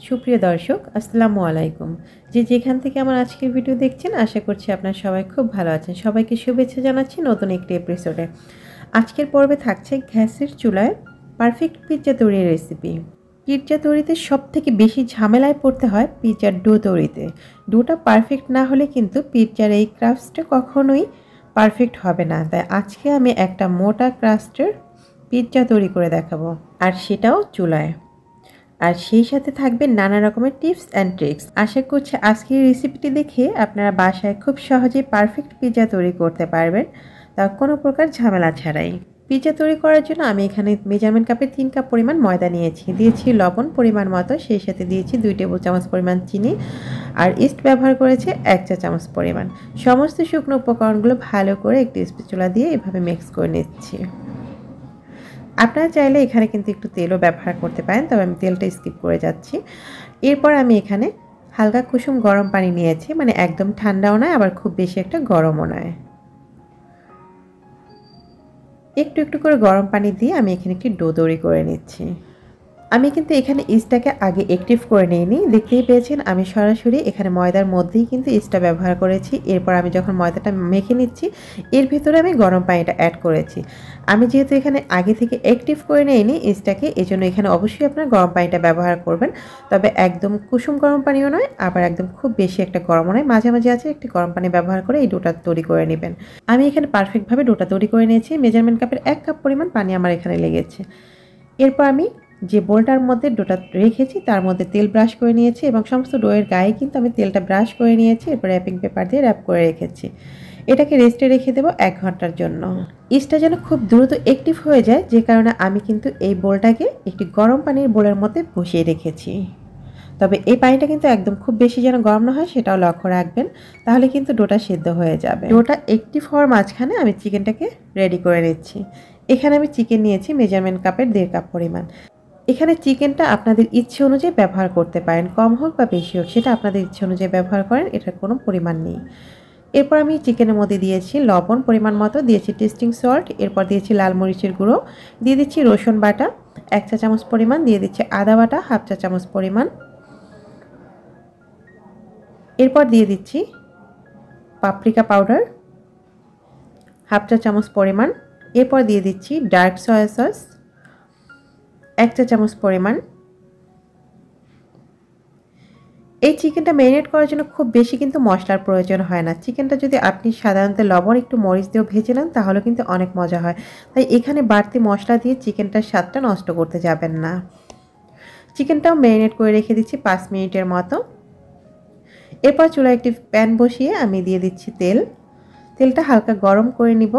সুপ্রিয় দর্শক, আসসালামু আলাইকুম। যে যেখান থেকে আমার আজকের ভিডিও দেখছেন, আশা করছি আপনারা সবাই খুব ভালো আছেন। সবাইকে শুভেচ্ছা জানাচ্ছি নতুন একটি এপিসোডে। আজকের পর্বে থাকছে গ্যাসের চুলায় পারফেক্ট পিৎজা তৈরির রেসিপি। পিৎজা তৈরিতে সবথেকে বেশি ঝামেলায় পড়তে হয় পিৎজার ডো তৈরিতে। ডোটা পারফেক্ট না হলে কিন্তু পিৎজার এই ক্রাস্টটা কখনোই পারফেক্ট হবে না। তাই আজকে আমি একটা মোটা ক্রাস্টের পিৎজা তৈরি করে দেখাবো, আর সেটাও চুলায়। আর সেই সাথে থাকবে নানা রকমের টিপস অ্যান্ড ট্রিক্স। আশা করছি আজকের রেসিপিটি দেখে আপনারা বাসায় খুব সহজেই পারফেক্ট পিৎজা তৈরি করতে পারবেন, তা কোনো প্রকার ঝামেলা ছাড়াই। পিৎজা তৈরি করার জন্য আমি এখানে মেজারমেন্ট কাপে 3 কাপ পরিমাণ ময়দা নিয়েছি, দিয়েছি লবণ পরিমাণ মতো, সেই সাথে দিয়েছি 2 টেবিল চামচ পরিমাণ চিনি, আর ইস্ট ব্যবহার করেছি 1 চা চামচ পরিমাণ। সমস্ত শুকনো উপকরণগুলো ভালো করে একটি স্প্যাচুলা দিয়ে এভাবে মিক্স করে নিচ্ছি। আপনারা চাইলে এখানে কিন্তু একটু তেলও ব্যবহার করতে পারেন, তবে আমি তেলটা স্কিপ করে যাচ্ছি। এরপর আমি এখানে হালকা কুসুম গরম পানি নিয়েছি, মানে একদম ঠান্ডাও নয় আবার খুব বেশি একটা গরমও নয়। একটু একটু করে গরম পানি দিয়ে আমি এখানে একটি ডো তৈরি করে নিচ্ছি। আমি কিন্তু এখানে ইস্টটাকে আগে অ্যাক্টিভ করে নিইনি, দেখতেই পেয়েছেন আমি সরাসরি এখানে ময়দার মধ্যেই কিন্তু ইস্টটা ব্যবহার করেছি। এরপর আমি যখন ময়দাটা মেখে নিচ্ছি, এর ভিতরে আমি গরম পানিটা অ্যাড করেছি। আমি যেহেতু এখানে আগে থেকে অ্যাক্টিভ করে নিইনি ইস্টটাকে, এজন্য এখানে অবশ্যই আপনার গরম পানিটা ব্যবহার করবেন। তবে একদম কুসুম গরম পানিও নয়, আবার একদম খুব বেশি একটা গরমও নয়, মাঝামাঝি আছে একটি গরম পানি ব্যবহার করে এই ডোটা তৈরি করে নেবেন। আমি এখানে পারফেক্টভাবে ডোটা তৈরি করে নিয়েছি। মেজারমেন্ট কাপের 1 কাপ পরিমাণ পানি আমার এখানে লেগেছে। এরপর আমি যে বোলটার মধ্যে ডোটা রেখেছি তার মধ্যে তেল ব্রাশ করে নিয়েছি, এবং সমস্ত ডোয়ের গায়ে কিন্তু আমি তেলটা ব্রাশ করে নিয়েছি। এরপর র্যাপিং পেপার দিয়ে র্যাপ করে রেখেছি। এটাকে রেস্টে রেখে দেবো 1 ঘন্টার জন্য। ইস্টটা যেন খুব দ্রুত অ্যাক্টিভ হয়ে যায়, যে কারণে আমি কিন্তু এই বোলটাকে একটি গরম পানির বোলের মধ্যে বসিয়ে রেখেছি। তবে এই পানিটা কিন্তু একদম খুব বেশি যেন গরম না হয় সেটাও লক্ষ্য রাখবেন, তাহলে কিন্তু ডোটা সেদ্ধ হয়ে যাবে। ডোটা অ্যাক্টিভ হওয়ার মাঝখানে আমি চিকেনটাকে রেডি করে নিচ্ছি। এখানে আমি চিকেন নিয়েছি মেজারমেন্ট কাপের 1.5 কাপ পরিমাণ। এখানে চিকেনটা আপনাদের ইচ্ছে অনুযায়ী ব্যবহার করতে পারেন, কম হোক বা বেশি হোক সেটা আপনাদের ইচ্ছে অনুযায়ী ব্যবহার করেন, এটার কোনো পরিমাণ নেই। এরপর আমি চিকেনের মধ্যে দিয়েছি লবণ পরিমাণ মতো, দিয়েছি টেস্টিং সল্ট, এরপর দিয়েছি লাল মরিচের গুঁড়ো, দিয়ে দিচ্ছি রসুন বাটা 1 চা চামচ পরিমাণ, দিয়ে দিচ্ছি আদা বাটা 1/2 চা চামচ পরিমাণ, এরপর দিয়ে দিচ্ছি পাপরিকা পাউডার 1/2 চা চামচ পরিমাণ, এরপর দিয়ে দিচ্ছি ডার্ক সয়া সস 1 চা চামচ পরিমাণ। এই চিকেনটা ম্যারিনেট করার জন্য খুব বেশি কিন্তু মশলার প্রয়োজন হয় না। চিকেনটা যদি আপনি সাধারণত লবণ একটু মরিচ দিয়েও ভেজে নেন তাহলে কিন্তু অনেক মজা হয়। তাই এখানে বাড়তি মশলা দিয়ে চিকেনটার স্বাদটা নষ্ট করতে যাবেন না। চিকেনটাও ম্যারিনেট করে রেখে দিচ্ছি 5 মিনিটের মতো। এরপর চুলায় একটি প্যান বসিয়ে আমি দিয়ে দিচ্ছি তেল। তেলটা হালকা গরম করে নিব,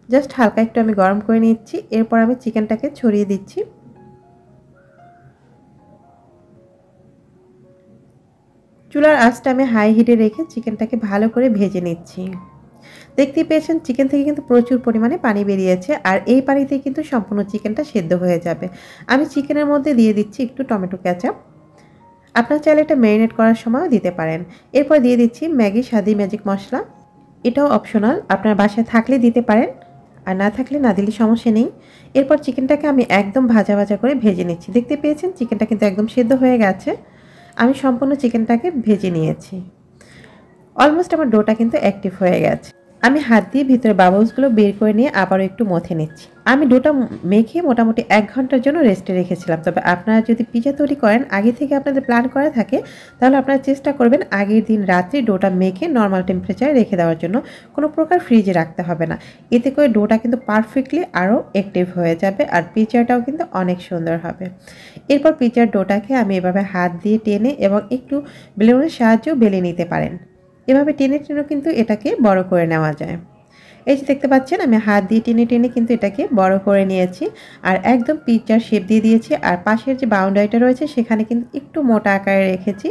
জাস্ট হালকা একটু আমি গরম করে নিচ্ছি। এরপর আমি চিকেনটাকে ছড়িয়ে দিচ্ছি। চুলার আঁচটা আমি হাই হিটে রেখে চিকেনটাকে ভালো করে ভেজে নিচ্ছি। দেখতেই পেয়েছেন চিকেন থেকে কিন্তু প্রচুর পরিমাণে পানি বেরিয়েছে, আর এই পানিতেই কিন্তু সম্পূর্ণ চিকেনটা সেদ্ধ হয়ে যাবে। আমি চিকেনের মধ্যে দিয়ে দিচ্ছি একটু টমেটো কেচাপ, আপনার চাইলে এটা ম্যারিনেট করার সময়ও দিতে পারেন। এরপর দিয়ে দিচ্ছি ম্যাগি স্বাদি ম্যাজিক মশলা, এটাও অপশনাল, আপনার বাসায় থাকলে দিতে পারেন, আর না থাকলে না দিলে সমস্যা নেই। এরপর চিকেনটাকে আমি একদম ভাজা ভাজা করে ভেজে নিচ্ছি। দেখতে পেয়েছেন চিকেনটা কিন্তু একদম সেদ্ধ হয়ে গেছে। আমি সম্পূর্ণ চিকেনটাকে ভেজে নিয়েছি। অলমোস্ট আমার ডোটা কিন্তু অ্যাক্টিভ হয়ে গেছে। আমি হাত দিয়ে ভিতরে বাবলসগুলো বের করে নিয়ে আবারও একটু মথে নিচ্ছি। আমি ডোটা মেখে মোটামুটি 1 ঘন্টার জন্য রেস্টে রেখেছিলাম। তবে আপনারা যদি পিৎজা তৈরি করেন আগে থেকে আপনাদের প্ল্যান করা থাকে, তাহলে আপনারা চেষ্টা করবেন আগের দিন রাত্রে ডোটা মেখে নর্মাল টেম্পারেচারে রেখে দেওয়ার জন্য। কোনো প্রকার ফ্রিজে রাখতে হবে না। এতে করে ডোটা কিন্তু পারফেক্টলি আরও অ্যাক্টিভ হয়ে যাবে, আর পিৎজাটাও কিন্তু অনেক সুন্দর হবে। এরপর পিৎজার ডোটাকে আমি এভাবে হাত দিয়ে টেনে এবং একটু বেলুনের সাহায্যেও বেলে নিতে পারেন। এভাবে টেনে টেনেও কিন্তু এটাকে বড় করে নেওয়া যায়। এই যে দেখতে পাচ্ছেন আমি হাত দিয়ে টেনে টেনে কিন্তু এটাকে বড় করে নিয়েছি, আর একদম পিৎজার শেপ দিয়ে দিয়েছি। আর পাশের যে বাউন্ডারিটা রয়েছে সেখানে কিন্তু একটু মোটা আকারে রেখেছি।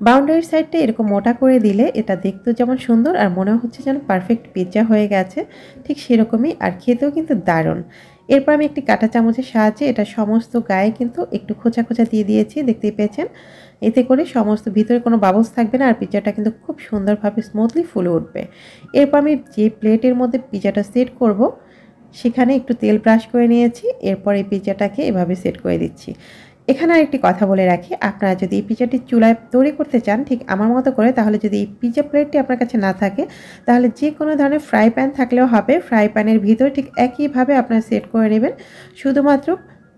বাউন্ডারির সাইডটা এরকম মোটা করে দিলে এটা দেখতেও যেমন সুন্দর আর মনে হচ্ছে যেন পারফেক্ট পিৎজা হয়ে গেছে, ঠিক সেরকমই, আর খেতেও কিন্তু দারুণ। এরপর আমি একটি কাঁটা চামচের সাহায্যে এটা সমস্ত গায়ে কিন্তু একটু খোঁচা খোঁচা দিয়ে দিয়েছি, দেখতেই পেয়েছেন। এতে করে সমস্ত ভিতরে কোনো বাবলস থাকবে না, আর পিৎজাটা কিন্তু খুব সুন্দরভাবে স্মুথলি ফুলে উঠবে। এরপর আমি যে প্লেটের মধ্যে পিৎজাটা সেট করব সেখানে একটু তেল ব্রাশ করে নিয়েছি। এরপর এই পিৎজাটাকে এভাবে সেট করে দিচ্ছি। এখানে আরেকটি কথা বলে রাখি, আপনারা যদি এই পিজ্জাটি চুলায় তৈরি করতে চান ঠিক আমার মতো করে, তাহলে যদি এই পিজ্জা প্লেটটি আপনার কাছে না থাকে, তাহলে যে কোনো ধরনের ফ্রাই প্যান থাকলেও হবে। ফ্রাই প্যানের ভিতরে ঠিক একইভাবে আপনারা সেট করে নেবেন। শুধুমাত্র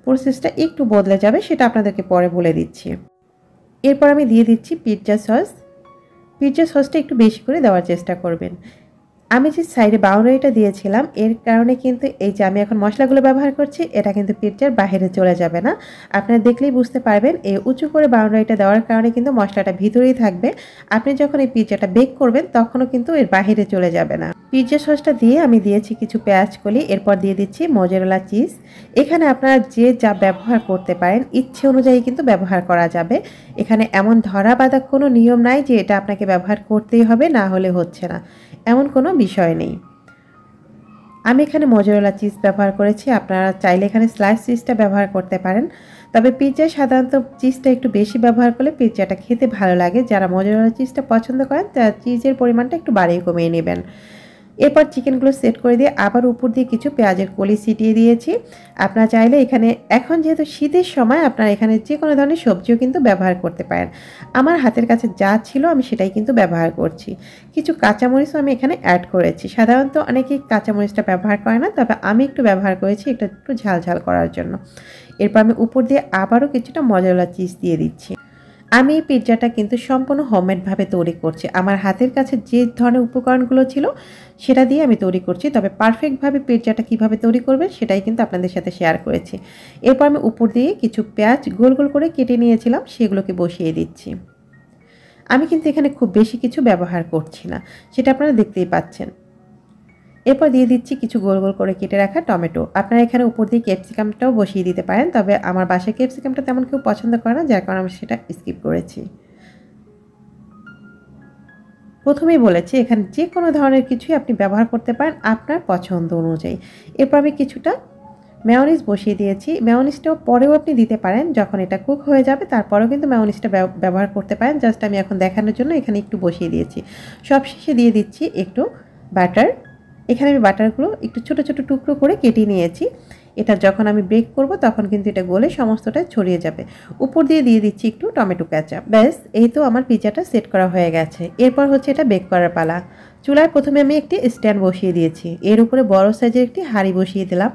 প্রসেসটা একটু বদলে যাবে, সেটা আপনাদেরকে পরে বলে দিচ্ছি। এরপর আমি দিয়ে দিচ্ছি পিৎজা সস। পিৎজা সসটা একটু বেশি করে দেওয়ার চেষ্টা করবেন। আমি যে সাইডে বাউন্ডারিটা দিয়েছিলাম এর কারণে কিন্তু এই যে আমি এখন মশলাগুলো ব্যবহার করছি, এটা কিন্তু পিৎজার বাইরে চলে যাবে না। আপনারা দেখলেই বুঝতে পারবেন এই উঁচু করে বাউন্ডারিটা দেওয়ার কারণে কিন্তু মশলাটা ভিতরেই থাকবে। আপনি যখন এই পিৎজাটা বেক করবেন তখনও কিন্তু এর বাইরে চলে যাবে না। পিৎজা সসটা দিয়ে আমি দিয়েছি কিছু পেঁয়াজ কলি, এরপর দিয়ে দিচ্ছি মোজারেলা চিজ। এখানে আপনারা যে যা ব্যবহার করতে পারেন ইচ্ছে অনুযায়ী কিন্তু ব্যবহার করা যাবে। এখানে এমন ধরা বাঁধা কোনো নিয়ম নাই যে এটা আপনাকে ব্যবহার করতেই হবে, না হলে হচ্ছে না, এমন কোনো বিষয় নেই। আমি এখানে মোজারেলা চিজ ব্যবহার করেছি, আপনারা চাইলে এখানে স্লাইস চিজটা ব্যবহার করতে পারেন। তবে পিৎজায় সাধারণত চিজটা একটু বেশি ব্যবহার করলে পিৎজাটা খেতে ভালো লাগে। যারা মোজারেলা চিজটা পছন্দ করেন তারা চিজের পরিমাণটা একটু বাড়িয়ে কমিয়ে নেবেন। এরপর চিকেনগুলো সেট করে দিয়ে আবার উপর দিয়ে কিছু পেঁয়াজের কলি ছিটিয়ে দিয়েছি। আপনারা চাইলে এখানে, এখন যেহেতু শীতের সময়, আপনারা এখানে যে কোনো ধরনের সবজিও কিন্তু ব্যবহার করতে পারেন। আমার হাতের কাছে যা ছিল আমি সেটাই কিন্তু ব্যবহার করছি। কিছু কাঁচামরিচও আমি এখানে অ্যাড করেছি। সাধারণত অনেকেই কাঁচামরিচটা ব্যবহার করে না, তবে আমি একটু ব্যবহার করেছি, এটা একটু ঝাল ঝাল করার জন্য। এরপর আমি উপর দিয়ে আবারও কিছুটা মোজারেলা চিজ দিয়ে দিচ্ছি। আমি এই পিৎজাটা কিন্তু সম্পূর্ণ হোমমেডভাবে তৈরি করছি। আমার হাতের কাছে যে ধরনের উপকরণগুলো ছিল সেটা দিয়ে আমি তৈরি করছি। তবে পারফেক্টভাবে পিৎজাটা কীভাবে তৈরি করবেন সেটাই কিন্তু আপনাদের সাথে শেয়ার করেছি। এরপর আমি উপর দিয়ে কিছু পেঁয়াজ গোল গোল করে কেটে নিয়েছিলাম, সেগুলোকে বসিয়ে দিচ্ছি। আমি কিন্তু এখানে খুব বেশি কিছু ব্যবহার করছি না, সেটা আপনারা দেখতেই পাচ্ছেন। এরপর দিয়ে দিচ্ছি কিছু গোল গোল করে কেটে রাখা টমেটো। আপনারা এখানে উপর দিয়ে ক্যাপসিকামটাও বসিয়ে দিতে পারেন, তবে আমার বাসায় ক্যাপসিকামটা তেমন কেউ পছন্দ করে না, যার কারণে আমি সেটা স্কিপ করেছি। প্রথমেই বলেছি এখানে যে কোনো ধরনের কিছুই আপনি ব্যবহার করতে পারেন আপনার পছন্দ অনুযায়ী। এরপর আমি কিছুটা মেয়োনিজ বসিয়ে দিয়েছি। মেয়োনিজটাও পরেও আপনি দিতে পারেন, যখন এটা কুক হয়ে যাবে তারপরেও কিন্তু মেয়োনিজটা ব্যবহার করতে পারেন। জাস্ট আমি এখন দেখানোর জন্য এখানে একটু বসিয়ে দিয়েছি। সবশেষে দিয়ে দিচ্ছি একটু বাটার। এখানে আমি বাটারগুলো একটু ছোট ছোট টুকরো করে কেটে নিয়েছি। এটা যখন আমি বেক করব তখন কিন্তু এটা গলে সমস্তটা ছড়িয়ে যাবে। উপর দিয়ে দিয়ে দিচ্ছি একটু টমেটো কেচাপ। ব্যাস, এই তো আমার পিৎজাটা সেট করা হয়ে গেছে। এরপর হচ্ছে এটা বেক করার পালা। চুলায় প্রথমে আমি একটি স্ট্যান্ড বসিয়ে দিয়েছি, এর উপরে বড় সাইজের একটি হাঁড়ি বসিয়ে দিলাম,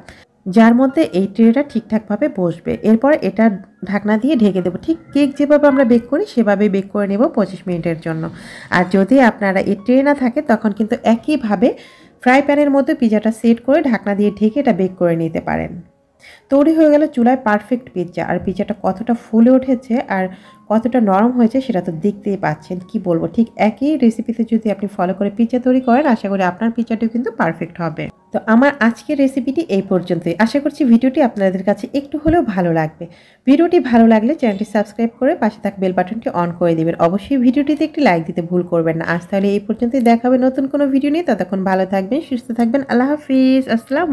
যার মধ্যে এই ট্রেটা ঠিকঠাকভাবে বসবে। এরপর এটা ঢাকনা দিয়ে ঢেকে দেবো। ঠিক কেক যেভাবে আমরা বেক করি সেভাবেই বেক করে নেব 25 মিনিটের জন্য। আর যদি আপনারা এই ট্রে না থাকে তখন কিন্তু একইভাবে ফ্রাই প্যানের মধ্যে পিৎজাটা সেট করে ঢাকনা দিয়ে ঢেকে এটা বেক করে নিতে পারেন। তৈরি হয়ে গেল চুলায় পারফেক্ট পিৎজা। আর পিৎজাটা কতটা ফুলে উঠেছে আর কতটা নরম হয়েছে সেটা তো দেখতেই পাচ্ছেন। কি বলবো, ঠিক একই রেসিপিতে যদি আপনি ফলো করে পিৎজা তৈরি করেন, আশা করি আপনার পিৎজাটিও কিন্তু পারফেক্ট হবে। তো আমার আজকের রেসিপিটি এই পর্যন্তই। আশা করছি ভিডিওটি আপনাদের কাছে একটু হলেও ভালো লাগবে। ভিডিওটি ভালো লাগলে চ্যানেলটি সাবস্ক্রাইব করে পাশে থাকা বেল বাটনটি অন করে দিবেন। অবশ্যই ভিডিওটিতে একটি লাইক দিতে ভুল করবেন না। আজ তাহলে এই পর্যন্তই, দেখা হবে নতুন কোনো ভিডিও নিয়ে। ততক্ষণ ভালো থাকবেন, সুস্থ থাকবেন। আল্লাহ হাফিজ। আসসালামু